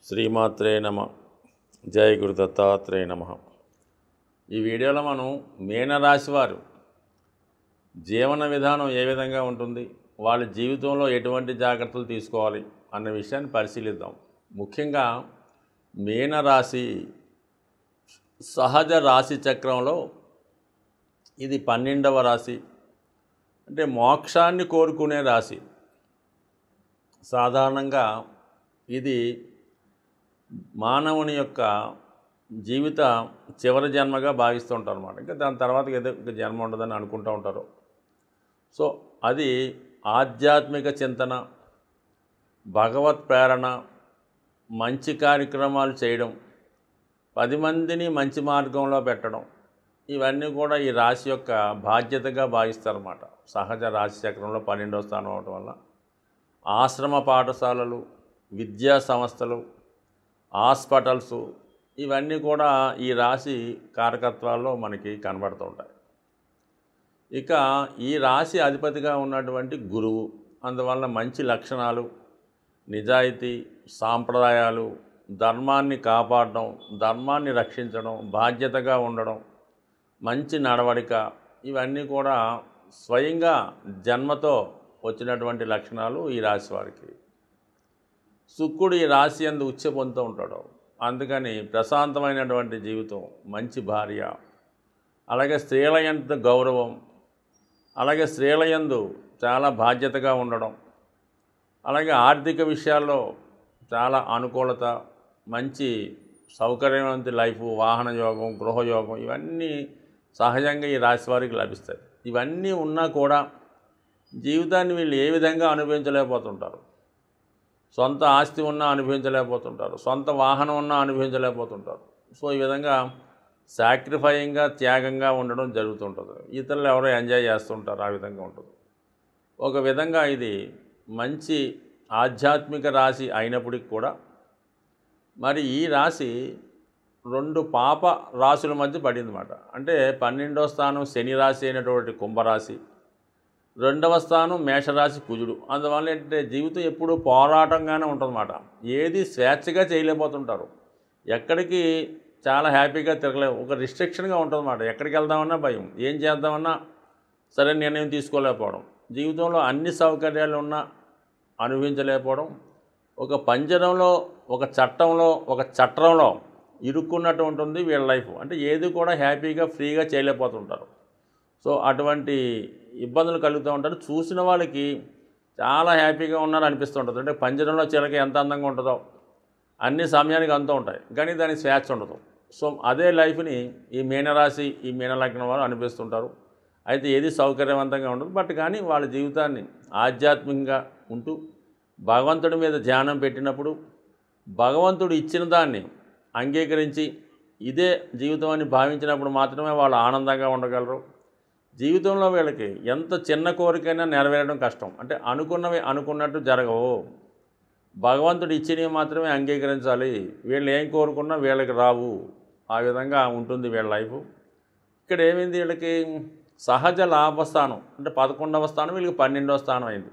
శ్రీమాత్రే నమ. జయ గురు దత్తాత్రేయ నమ. ఈ వీడియోలో మనం మీనరాశి వారు జీవన విధానం ఏ విధంగా ఉంటుంది, వాళ్ళ జీవితంలో ఎటువంటి జాగ్రత్తలు తీసుకోవాలి అన్న విషయాన్ని పరిశీలిద్దాం. ముఖ్యంగా మీనరాశి సహజ రాశి చక్రంలో ఇది 12వ రాశి. అంటే మోక్షాన్ని కోరుకునే రాశి. సాధారణంగా ఇది మానవుని యొక్క జీవిత చివరి జన్మగా భావిస్తూ ఉంటారు అన్నమాట. ఇంకా దాని తర్వాత ఏదో ఇంకా జన్మ ఉండదని అనుకుంటూ ఉంటారు. సో అది ఆధ్యాత్మిక చింతన, భగవత్ ప్రేరణ, మంచి కార్యక్రమాలు చేయడం, 10 మందిని మంచి మార్గంలో పెట్టడం, ఇవన్నీ కూడా ఈ రాశి యొక్క బాధ్యతగా భావిస్తారన్నమాట. సహజ రాశి చక్రంలో 12వ స్థానం అవడం వల్ల ఆశ్రమ పాఠశాలలు, విద్యా సంస్థలు, హాస్పిటల్స్, ఇవన్నీ కూడా ఈ రాశి కారకత్వాల్లో మనకి కనబడుతూ ఉంటాయి. ఇక ఈ రాశి అధిపతిగా ఉన్నటువంటి గురువు, అందువల్ల మంచి లక్షణాలు, నిజాయితీ, సాంప్రదాయాలు, ధర్మాన్ని కాపాడడం, ధర్మాన్ని రక్షించడం, బాధ్యతగా ఉండడం, మంచి నడవడిక, ఇవన్నీ కూడా స్వయంగా జన్మతో వచ్చినటువంటి లక్షణాలు ఈ రాశి వారికి. శుక్రుడు ఈ రాశి యందు ఉచ్చ పొందుతూ ఉంటాడు. అందుకని ప్రశాంతమైనటువంటి జీవితం, మంచి భార్య, అలాగే స్త్రీల యందు గౌరవం, అలాగే స్త్రీల యందు చాలా బాధ్యతగా ఉండడం, అలాగే ఆర్థిక విషయాల్లో చాలా అనుకూలత, మంచి సౌకర్యవంత లైఫ్, వాహన యోగం, గృహయోగం, ఇవన్నీ సహజంగా ఈ రాశి వారికి లభిస్తాయి. ఇవన్నీ ఉన్నా కూడా జీవితాన్ని వీళ్ళు ఏ విధంగా అనుభవించలేకపోతుంటారు. సొంత ఆస్తి ఉన్నా అనుభవించలేకపోతుంటారు, సొంత వాహనం ఉన్నా అనుభవించలేకపోతుంటారు. సో ఈ విధంగా సాక్రిఫైయింగ్గా, త్యాగంగా ఉండడం జరుగుతుంటుంది. ఇతరులు ఎవరో ఎంజాయ్ చేస్తుంటారు, ఆ విధంగా ఉంటుంది. ఒక విధంగా ఇది మంచి ఆధ్యాత్మిక రాశి అయినప్పటికీ కూడా మరి ఈ రాశి 2 పాప రాశుల మధ్య పడిందన్నమాట. అంటే 12వ స్థానం శని రాశి అయినటువంటి కుంభరాశి, 2వ స్థానం మేషరాశి కుజుడు. అందువల్ల ఏంటంటే జీవితం ఎప్పుడూ పోరాటంగానే ఉంటుందన్నమాట. ఏది స్వేచ్ఛగా చేయలేకపోతుంటారు, ఎక్కడికి చాలా హ్యాపీగా తిరగలేము, ఒక రిస్ట్రిక్షన్గా ఉంటుందన్నమాట. ఎక్కడికి వెళ్దామన్నా భయం, ఏం చేద్దామన్నా సరైన నిర్ణయం తీసుకోలేకపోవడం, జీవితంలో అన్ని సౌకర్యాలు ఉన్నా అనుభవించలేకపోవడం, ఒక పంజరంలో, ఒక చట్రంలో ఇరుక్కున్నట్టు ఉంటుంది వీళ్ళ లైఫ్. అంటే ఏది కూడా హ్యాపీగా, ఫ్రీగా చేయలేకపోతుంటారు. సో అటువంటి ఇబ్బందులు కలుగుతూ ఉంటారు. చూసిన వాళ్ళకి చాలా హ్యాపీగా ఉన్నారని అనిపిస్తుంటుంది. అంటే పంజరంలో చిలక ఎంత అందంగా ఉంటుందో అన్ని సమయానికి అంతూ ఉంటాయి, కానీ దానికి స్వేచ్ఛ ఉండదు. సో అదే లైఫ్ని ఈ మీనరాశి, ఈ మీనలగ్నం వారు అనిపిస్తుంటారు. అయితే ఏది సౌకర్యవంతంగా ఉండదు. బట్ కానీ వాళ్ళ జీవితాన్ని ఆధ్యాత్మికంగా ఉంటూ భగవంతుడి మీద ధ్యానం పెట్టినప్పుడు, భగవంతుడు ఇచ్చిన దాన్ని అంగీకరించి ఇదే జీవితం అని భావించినప్పుడు మాత్రమే వాళ్ళు ఆనందంగా ఉండగలరు. జీవితంలో వీళ్ళకి ఎంత చిన్న కోరికైనా నెరవేరడం కష్టం. అంటే అనుకున్నవి అనుకున్నట్టు జరగవు. భగవంతుడు ఇచ్చినవి మాత్రమే అంగీకరించాలి. వీళ్ళు ఏం కోరుకున్నా వీళ్ళకి రావు. ఆ విధంగా ఉంటుంది వీళ్ళ లైఫ్. ఇక్కడ ఏమైంది, వీళ్ళకి సహజ లాభస్థానం అంటే 11వ స్థానం, వీళ్ళకి 12వ స్థానం అయింది.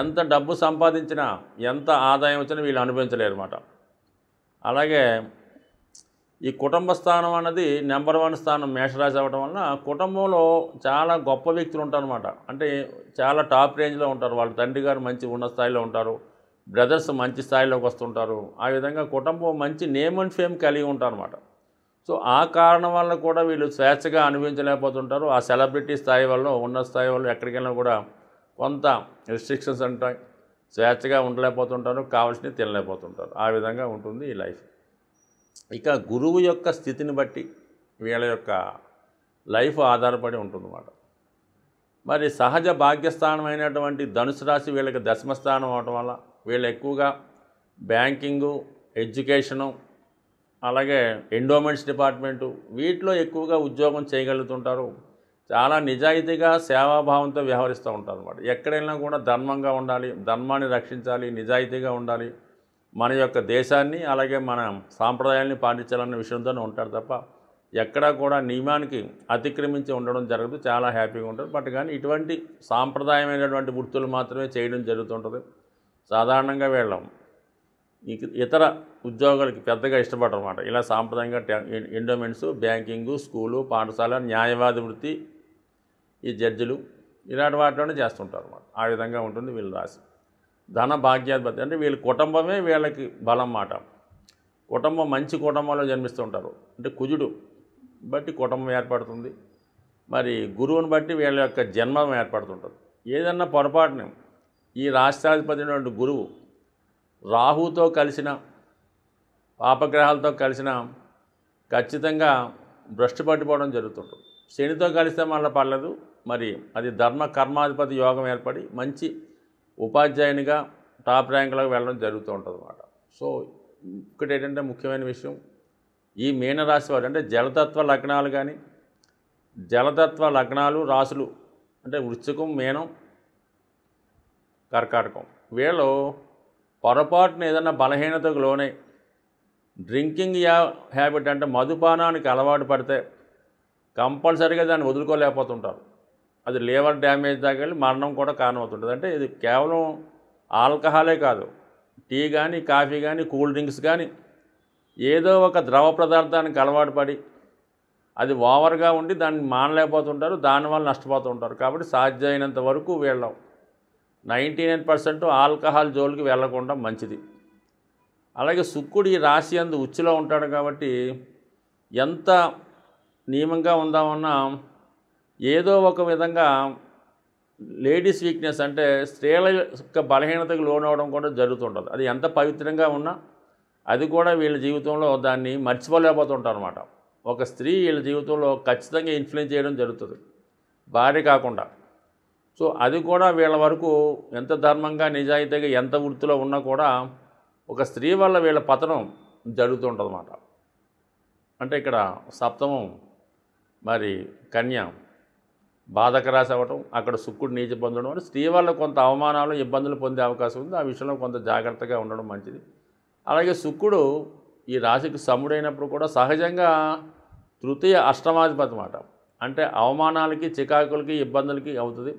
ఎంత డబ్బు సంపాదించినా, ఎంత ఆదాయం వచ్చినా వీళ్ళు అనుభవించలేరు అన్నమాట. అలాగే ఈ కుటుంబ స్థానం అన్నది నెంబర్ 1 స్థానం మేషరాశి అవ్వడం వలన కుటుంబంలో చాలా గొప్ప వ్యక్తులు ఉంటారన్నమాట. అంటే చాలా టాప్ రేంజ్లో ఉంటారు. వాళ్ళ తండ్రి గారు మంచి ఉన్నత స్థాయిలో ఉంటారు, బ్రదర్స్ మంచి స్థాయిలోకి వస్తుంటారు. ఆ విధంగా కుటుంబం మంచి నేమ్ అండ్ ఫేమ్ కలిగి ఉంటారన్నమాట. సో ఆ కారణం వల్ల కూడా వీళ్ళు స్వేచ్ఛగా అనుభవించలేకపోతుంటారు. ఆ సెలబ్రిటీ స్థాయి వల్ల, ఉన్నత స్థాయి వల్ల ఎక్కడికి వెళ్ళినా కూడా కొంత రిస్ట్రిక్షన్స్ ఉంటాయి, స్వేచ్ఛగా ఉండలేకపోతుంటారు, కావాల్సినవి తినలేకపోతుంటారు. ఆ విధంగా ఉంటుంది ఈ లైఫ్. ఇక గురువు యొక్క స్థితిని బట్టి వీళ్ళ యొక్క లైఫ్ ఆధారపడి ఉంటుందన్నమాట. మరి సహజ భాగ్యస్థానం అయినటువంటి ధనుసు రాశి వీళ్ళకి 10మ స్థానం అవడం వల్ల వీళ్ళు ఎక్కువగా బ్యాంకింగు, ఎడ్యుకేషను, అలాగే ఎండోమెంట్స్ డిపార్ట్మెంటు, వీటిలో ఎక్కువగా ఉద్యోగం చేయగలుగుతుంటారు. చాలా నిజాయితీగా, సేవాభావంతో వ్యవహరిస్తూ ఉంటారు అన్నమాట. ఎక్కడైనా కూడా ధర్మంగా ఉండాలి, ధర్మాన్ని రక్షించాలి, నిజాయితీగా ఉండాలి, మన యొక్క దేశాన్ని అలాగే మన సాంప్రదాయాల్ని పాటించాలన్న విషయంతోనే ఉంటారు తప్ప ఎక్కడా కూడా నియమానికి అతిక్రమించి ఉండడం జరగదు. చాలా హ్యాపీగా ఉంటారు. బట్ కానీ ఇటువంటి సాంప్రదాయమైనటువంటి వృత్తులు మాత్రమే చేయడం జరుగుతుంటుంది. సాధారణంగా వీళ్ళం ఇతర ఉద్యోగాలకి పెద్దగా ఇష్టపడరు అనమాట. ఇలా సాంప్రదాయంగా ఎండోమెంట్స్, బ్యాంకింగు, స్కూలు, పాఠశాల, న్యాయవాది వృత్తి, ఈ జడ్జిలు ఇలాంటి వాటిలోనే చేస్తుంటారు అన్నమాట. ఆ విధంగా ఉంటుంది వీళ్ళ రాశి. ధన భాగ్యాధిపతి అంటే వీళ్ళ కుటుంబమే వీళ్ళకి బలం మాట. కుటుంబం మంచి కుటుంబంలో జన్మిస్తుంటారు. అంటే కుజుడు బట్టి కుటుంబం ఏర్పడుతుంది. మరి గురువుని బట్టి వీళ్ళ యొక్క జన్మం ఏర్పడుతుంటుంది. ఏదన్నా పొరపాటున ఈ రాష్ట్రాధిపతి అయినటువంటి గురువు రాహుతో కలిసిన, పాపగ్రహాలతో కలిసిన ఖచ్చితంగా భ్రష్టు పట్టిపోవడం జరుగుతుంటుంది. శనితో కలిస్తే మళ్ళీ పర్లేదు. మరి అది ధర్మ కర్మాధిపతి యోగం ఏర్పడి మంచి ఉపాధ్యాయునిగా టాప్ ర్యాంకులోకి వెళ్ళడం జరుగుతూ ఉంటుంది అన్నమాట. సో ఒకటి ఏంటంటే ముఖ్యమైన విషయం, ఈ మీనరాశి వారు అంటే జలతత్వ లగ్నాలు కానీ, జలతత్వ లగ్నాలు రాశులు అంటే వృశ్చికం, మీనం, కర్కాటకం, వీళ్ళు పొరపాటున ఏదైనా బలహీనతకు లోనై డ్రింకింగ్ హ్యాబిట్ అంటే మధుపానానికి అలవాటు పడితే కంపల్సరీగా దాన్ని వదులుకోలేకపోతుంటారు. అది లివర్ డ్యామేజ్ దాకా వెళ్ళి మరణం కూడా కారణమవుతుంటుంది. అంటే ఇది కేవలం ఆల్కహాలే కాదు, టీ కానీ, కాఫీ కానీ, కూల్ డ్రింక్స్ కానీ ఏదో ఒక ద్రవ పదార్థానికి అలవాటు పడి అది ఓవర్గా ఉండి దాన్ని మానలేకపోతుంటారు. దానివల్ల నష్టపోతూ ఉంటారు. కాబట్టి సాధ్యమైనంత వరకు వీళ్ళం 99% ఆల్కహాల్ జోలికి వెళ్ళకుండా మంచిది. అలాగే శుక్రుడు ఈ రాశి యందు ఉచ్చులో ఉంటాడు కాబట్టి ఎంత నియమంగా ఉందామన్నా ఏదో ఒక విధంగా లేడీస్ వీక్నెస్ అంటే స్త్రీల యొక్క బలహీనతకు లోనవడం కూడా జరుగుతుంటుంది. అది ఎంత పవిత్రంగా ఉన్నా అది కూడా వీళ్ళ జీవితంలో దాన్ని మర్చిపోలేకపోతుంటారు అనమాట. ఒక స్త్రీ వీళ్ళ జీవితంలో ఖచ్చితంగా ఇన్ఫ్లుయెన్స్ చేయడం జరుగుతుంది, భార్య కాకుండా. సో అది కూడా వీళ్ళ వరకు ఎంత ధర్మంగా నిజాయితీగా ఎంత వృత్తిలో ఉన్నా కూడా ఒక స్త్రీ వల్ల వీళ్ళ పతనం జరుగుతుంటుంది అన్నమాట. అంటే ఇక్కడ సప్తమం మరి కన్య బాధక రాశి అవ్వటం, అక్కడ శుక్రుడు నీచ పొందడం వల్ల స్త్రీ వల్ల కొంత అవమానాలు, ఇబ్బందులు పొందే అవకాశం ఉంది. ఆ విషయంలో కొంత జాగ్రత్తగా ఉండడం మంచిది. అలాగే శుక్రుడు ఈ రాశికి సముడైనప్పుడు కూడా సహజంగా తృతీయ అష్టమాధిపతి అన్నమాట. అంటే అవమానాలకి, చికాకులకి, ఇబ్బందులకి అవుతుంది.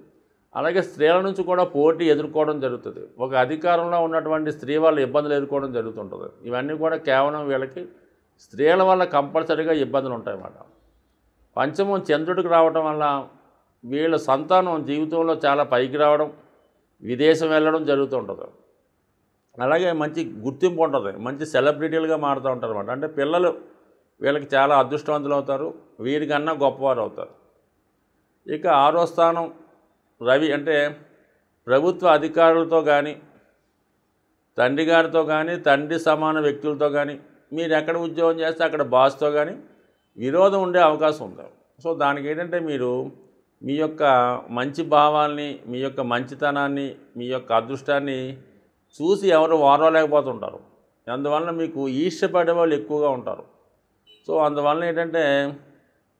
అలాగే స్త్రీల నుంచి కూడా పోటీ ఎదుర్కోవడం జరుగుతుంది. ఒక అధికారంలో ఉన్నటువంటి స్త్రీ వల్ల ఇబ్బందులు ఎదుర్కోవడం జరుగుతుంటుంది. ఇవన్నీ కూడా కేవలం వీళ్ళకి స్త్రీల వల్ల కంపల్సరీగా ఇబ్బందులు ఉంటాయన్నమాట. పంచమం చంద్రుడికి రావడం వల్ల వీళ్ళ సంతానం జీవితంలో చాలా పైకి రావడం, విదేశం వెళ్ళడం జరుగుతుంటుంది. అలాగే మంచి గుర్తింపు ఉంటుంది, మంచి సెలబ్రిటీలుగా మారుతూ ఉంటారు అన్నమాట. అంటే పిల్లలు వీళ్ళకి చాలా అదృష్టవంతులు అవుతారు, వీరికన్నా గొప్పవారు అవుతారు. ఇక 6వ స్థానం రవి అంటే ప్రభుత్వ అధికారులతో కానీ, తండ్రి గారితో కానీ, తండ్రి సమాన వ్యక్తులతో కానీ, మీరు ఎక్కడ ఉద్యోగం చేస్తే అక్కడ బాస్తో కానీ విరోధం ఉండే అవకాశం ఉంది. సో దానికి ఏంటంటే మీరు మీ యొక్క మంచి భావాల్ని, మీ యొక్క మంచితనాన్ని, మీ యొక్క అదృష్టాన్ని చూసి ఎవరు ఓర్వలేకపోతుంటారు. అందువలన మీకు ఈర్ష్యపడే వాళ్ళు ఎక్కువగా ఉంటారు. సో అందువలన ఏంటంటే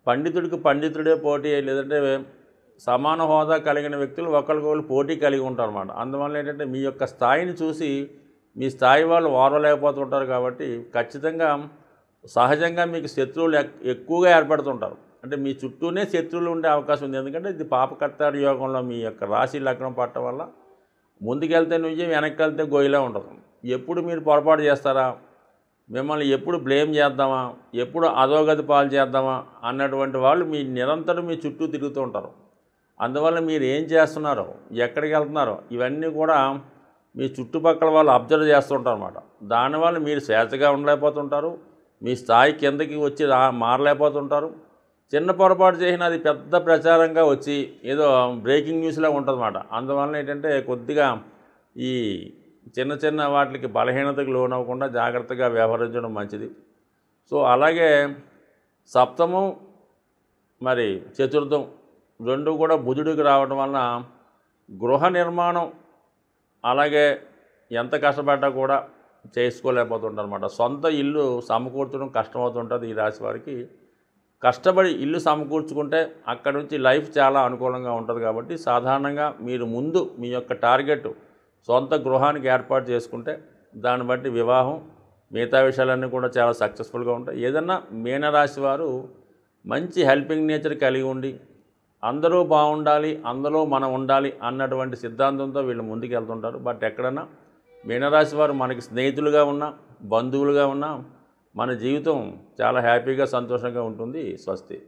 పండితుడికి పండితుడే పోటీ, లేదంటే సమాన హోదా కలిగిన వ్యక్తులు ఒకరికొకరు పోటీ కలిగి ఉంటారు అన్నమాట. అందువల్ల ఏంటంటే మీ యొక్క స్థాయిని చూసి మీ స్థాయి వాళ్ళు ఓర్వలేకపోతుంటారు. కాబట్టి ఖచ్చితంగా సహజంగా మీకు శత్రువులు ఎక్కువగా ఏర్పడుతుంటారు. అంటే మీ చుట్టూనే శత్రువులు ఉండే అవకాశం ఉంది. ఎందుకంటే ఇది పాపకర్తాడి యోగంలో మీ యొక్క రాశి లగ్నం పట్టడం వల్ల ముందుకెళ్తే విజయం, వెనక్కి వెళ్తే గోయిలా ఉండదు. ఎప్పుడు మీరు పొరపాటు చేస్తారా, మిమ్మల్ని ఎప్పుడు బ్లేమ్ చేద్దామా, ఎప్పుడు అధోగతి పాలు చేద్దామా అన్నటువంటి వాళ్ళు మీ నిరంతరం మీ చుట్టూ తిరుగుతూ ఉంటారు. అందువల్ల మీరు ఏం చేస్తున్నారో, ఎక్కడికి వెళ్తున్నారో ఇవన్నీ కూడా మీ చుట్టుపక్కల వాళ్ళు అబ్జర్వ్ చేస్తుంటారు అన్నమాట. దానివల్ల మీరు స్వేచ్ఛగా ఉండలేకపోతుంటారు, మీ స్థాయి కిందకి వచ్చి మారలేకపోతుంటారు. చిన్న పొరపాటు చేసిన అది పెద్ద ప్రచారంగా వచ్చి ఏదో బ్రేకింగ్ న్యూస్లా ఉంటుందన్నమాట. అందువల్ల ఏంటంటే కొద్దిగా ఈ చిన్న చిన్న వాటికి బలహీనతకు లోనవ్వకుండా జాగ్రత్తగా వ్యవహరించడం మంచిది. సో అలాగే సప్తమం మరి చతుర్థం రెండు కూడా బుధుడికి రావడం వలన గృహ నిర్మాణం అలాగే ఎంత కష్టపడ్డా కూడా చేసుకోలేకపోతుంటారు అన్నమాట. సొంత ఇల్లు సమకూర్చడం కష్టమవుతుంటుంది ఈ రాశి వారికి. కష్టపడి ఇల్లు సమకూర్చుకుంటే అక్కడ నుంచి లైఫ్ చాలా అనుకూలంగా ఉంటుంది. కాబట్టి సాధారణంగా మీరు ముందు మీ యొక్క టార్గెట్ సొంత గృహానికి ఏర్పాటు చేసుకుంటే దాన్ని బట్టి వివాహం మిగతా విషయాలన్నీ కూడా చాలా సక్సెస్ఫుల్గా ఉంటాయి. ఏదన్నా మీనరాశి వారు మంచి హెల్పింగ్ నేచర్ కలిగి ఉండి అందరూ బాగుండాలి, అందులో మనం ఉండాలి అన్నటువంటి సిద్ధాంతంతో వీళ్ళు ముందుకు వెళ్తుంటారు. బట్ ఎక్కడన్నా మీనరాశి వారు మనకి స్నేహితులుగా ఉన్నా, బంధువులుగా ఉన్నా మన జీవితం చాలా హ్యాపీగా సంతోషంగా ఉంటుంది. స్వస్తి.